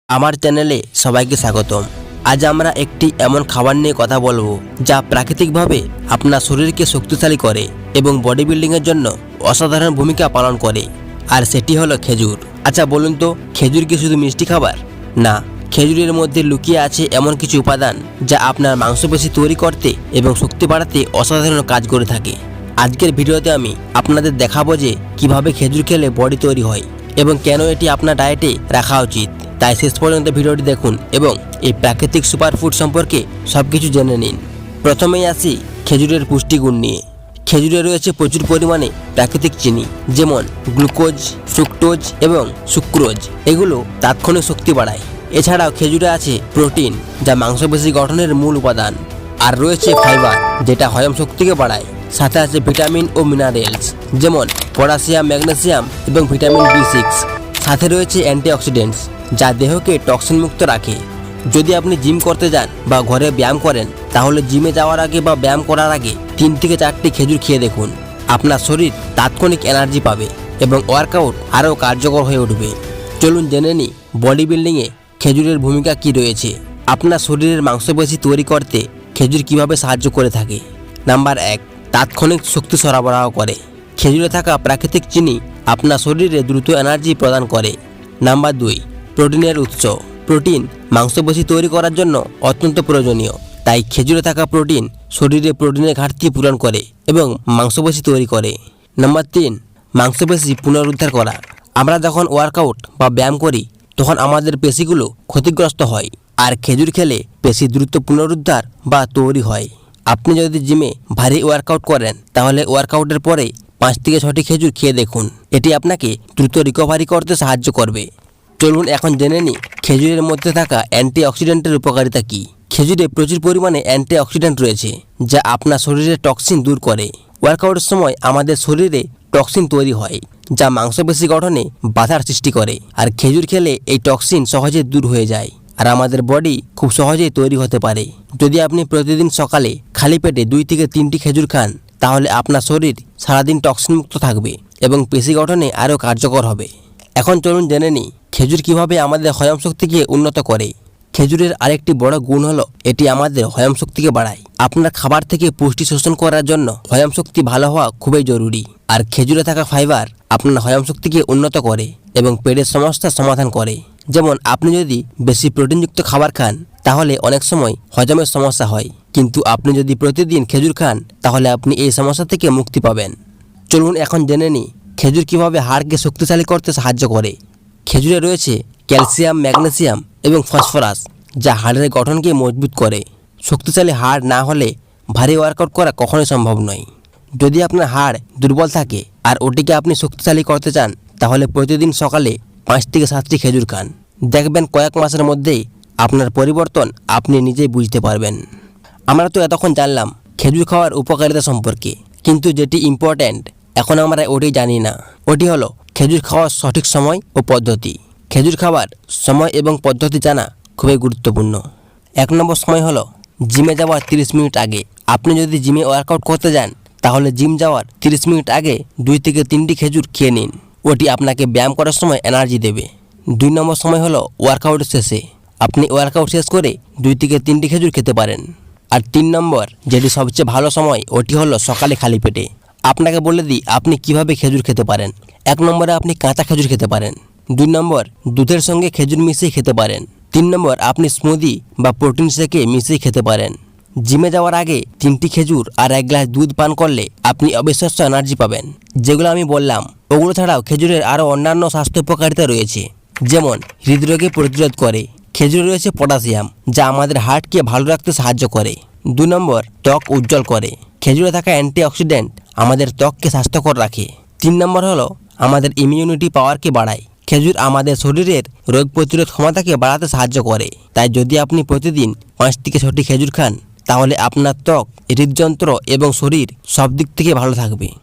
আমার চ্যানেলে সবাইকে স্বাগতম। আজ আমরা একটি এমন খাবার নিয়ে কথা বলবো যা প্রাকৃতিকভাবে আপনার শরীরকে শক্তিশালী করে এবং বডি বিল্ডিংয়ের জন্য অসাধারণ ভূমিকা পালন করে, আর সেটি হলো খেজুর। আচ্ছা বলুন তো, খেজুর কি শুধু মিষ্টি খাবার? না, খেজুরের মধ্যে লুকিয়ে আছে এমন কিছু উপাদান যা আপনার মাংসপেশি তৈরি করতে এবং শক্তি বাড়াতে অসাধারণ কাজ করে থাকে। আজকের ভিডিওতে আমি আপনাদের দেখাবো যে কিভাবে খেজুর খেলে বডি তৈরি হয় এবং কেন এটি আপনার ডায়েটে রাখা উচিত। তাই শেষ পর্যন্ত ভিডিওটি দেখুন এবং এই প্রাকৃতিক সুপারফুড সম্পর্কে সবকিছু জেনে নিন। প্রথমেই আসি খেজুরের পুষ্টিগুণ নিয়ে। খেজুরে রয়েছে প্রচুর পরিমাণে প্রাকৃতিক চিনি, যেমন গ্লুকোজ, ফ্রুক্টোজ এবং সুক্রোজ। এগুলো তাৎক্ষণিক শক্তি বাড়ায়। এছাড়াও খেজুরে আছে প্রোটিন, যা মাংসপেশি গঠনের মূল উপাদান, আর রয়েছে ফাইবার, যেটা হজম শক্তিকে বাড়ায়। সাথে আছে ভিটামিন ও মিনারেলস, যেমন পটাশিয়াম, ম্যাগনেসিয়াম এবং ভিটামিন B6। সাথে রয়েছে অ্যান্টিঅক্সিডেন্টস, যা দেহকে টক্সিন মুক্ত রাখে। যদি আপনি জিম করতে যান বা ঘরে ব্যায়াম করেন, তাহলে জিমে যাওয়ার আগে বা ব্যায়াম করার আগে 3 থেকে 4টি খেজুর খেয়ে দেখুন। আপনার শরীর তাৎক্ষণিক এনার্জি পাবে এবং ওয়ার্কআউট আরও কার্যকর হয়ে উঠবে। চলুন জেনে নিই বডি বিল্ডিংয়ে খেজুরের ভূমিকা কী রয়েছে। আপনার শরীরের মাংসপেশি তৈরি করতে খেজুর কিভাবে সাহায্য করে থাকে। নাম্বার 1, তাৎক্ষণিক শক্তি সরবরাহ করে। খেজুরে থাকা প্রাকৃতিক চিনি আপনার শরীরে দ্রুত এনার্জি প্রদান করে। নাম্বার 2, প্রোটিনের উৎস। প্রোটিন মাংসপেশি তৈরি করার জন্য অত্যন্ত প্রয়োজনীয়, তাই খেজুরে থাকা প্রোটিন শরীরে প্রোটিনের ঘাটতি পূরণ করে এবং মাংসপেশি তৈরি করে। নাম্বার 3, মাংসপেশি পুনরুদ্ধার করা। আমরা যখন ওয়ার্কআউট বা ব্যায়াম করি, তখন আমাদের পেশিগুলো ক্ষতিগ্রস্ত হয়, আর খেজুর খেলে পেশি দ্রুত পুনরুদ্ধার বা তৈরি হয়। আপনি যদি জিমে ভারী ওয়ার্কআউট করেন, তাহলে ওয়ার্কআউটের পরে 5 থেকে 6টি খেজুর খেয়ে দেখুন। এটি আপনাকে দ্রুত রিকভারি করতে সাহায্য করবে। চলুন এখন জেনে নিই খেজুরের মধ্যে থাকা অ্যান্টিঅক্সিডেন্টের উপকারিতা কী। খেজুরে প্রচুর পরিমাণে অ্যান্টিঅক্সিডেন্ট রয়েছে, যা আপনার শরীরের টক্সিন দূর করে। ওয়ার্কআউটের সময় আমাদের শরীরে টক্সিন তৈরি হয়, যা মাংসপেশি গঠনে বাধার সৃষ্টি করে, আর খেজুর খেলে এই টক্সিন সহজে দূর হয়ে যায়, আর আমাদের বডি খুব সহজেই তৈরি হতে পারে। যদি আপনি প্রতিদিন সকালে খালি পেটে 2 থেকে 3টি খেজুর খান, তাহলে আপনার শরীর সারাদিন টক্সিন মুক্ত থাকবে এবং পেশি গঠনে আরও কার্যকর হবে। এখন চলুন জেনে নিই খেজুর কিভাবে আমাদের হজম শক্তিকে উন্নত করে। খেজুরের আরেকটি বড় গুণ হলো এটি আমাদের হজম শক্তিকে বাড়ায়। আপনার খাবার থেকে পুষ্টি শোষণ করার জন্য হজম শক্তি ভালো হওয়া খুবই জরুরি, আর খেজুরে থাকা ফাইবার আপনার হজম শক্তিকে উন্নত করে এবং পেটের সমস্যার সমাধান করে। যেমন আপনি যদি বেশি প্রোটিনযুক্ত খাবার খান, তাহলে অনেক সময় হজমের সমস্যা হয়, কিন্তু আপনি যদি প্রতিদিন খেজুর খান, তাহলে আপনি এই সমস্যা থেকে মুক্তি পাবেন। চলুন এখন জেনে নিই খেজুর কিভাবে হাড়কে শক্তিশালী করতে সাহায্য করে। খেজুরে রয়েছে ক্যালসিয়াম, ম্যাগনেসিয়াম এবং ফসফরাস, যা হাড়ের গঠনকে মজবুত করে। শক্তিশালী হাড় না হলে ভারী ওয়ার্কআউট করা কখনোই সম্ভব নয়। যদি আপনার হাড় দুর্বল থাকে আর ওটিকে আপনি শক্তিশালী করতে চান, তাহলে প্রতিদিন সকালে 5 থেকে 7টি খেজুর খান। দেখবেন কয়েক মাসের মধ্যেই আপনার পরিবর্তন আপনি নিজেই বুঝতে পারবেন। আমরা তো এতক্ষণ জানলাম খেজুর খাওয়ার উপকারিতা সম্পর্কে, কিন্তু যেটি ইম্পর্ট্যান্ট, এখন আমরা ওটি জানি না। ওটি হলো খেজুর খাওয়ার সঠিক সময় ও পদ্ধতি। খেজুর খাওয়ার সময় এবং পদ্ধতি জানা খুবই গুরুত্বপূর্ণ। 1 নম্বর সময় হলো জিমে যাওয়ার 30 মিনিট আগে। আপনি যদি জিমে ওয়ার্কআউট করতে যান, তাহলে জিম যাওয়ার 30 মিনিট আগে 2 থেকে 3টি খেজুর খেয়ে নিন। ওটি আপনাকে ব্যায়াম করার সময় এনার্জি দেবে। 2 নম্বর সময় হলো ওয়ার্কআউট শেষে। আপনি ওয়ার্কআউট শেষ করে 2 থেকে 3টি খেজুর খেতে পারেন। আর 3 নম্বর, যেটি সবচেয়ে ভালো সময়, ওটি হলো সকালে খালি পেটে। আপনাকে বলে দিই আপনি কিভাবে খেজুর খেতে পারেন। 1 নম্বরে আপনি কাঁচা খেজুর খেতে পারেন। 2 নম্বর, দুধের সঙ্গে খেজুর মিশিয়ে খেতে পারেন। 3 নম্বর, আপনি স্মুদি বা প্রোটিন শেকে মিশিয়ে খেতে পারেন। জিমে যাওয়ার আগে 3টি খেজুর আর 1 গ্লাস দুধ পান করলে আপনি অবিশ্বাস্য এনার্জি পাবেন। যেগুলো আমি বললাম, ওগুলো ছাড়াও খেজুরের আরও অন্যান্য স্বাস্থ্য উপকারিতা রয়েছে, যেমন হৃদরোগে প্রতিরোধ করে। খেজুরে রয়েছে পটাশিয়াম, যা আমাদের হার্টকে ভালো রাখতে সাহায্য করে। 2 নম্বর, ত্বক উজ্জ্বল করে। খেজুরে থাকা অ্যান্টিঅক্সিডেন্ট আমাদের ত্বককে স্বাস্থ্যকর রাখে। 3 নম্বর হলো আমাদের ইমিউনিটি পাওয়ারকে বাড়ায়। খেজুর আমাদের শরীরের রোগ প্রতিরোধ ক্ষমতাকে বাড়াতে সাহায্য করে। তাই যদি আপনি প্রতিদিন 5 থেকে 6টি খেজুর খান, তাহলে আপনার ত্বক, হৃদযন্ত্র এবং শরীর সব দিক থেকে ভালো থাকবে।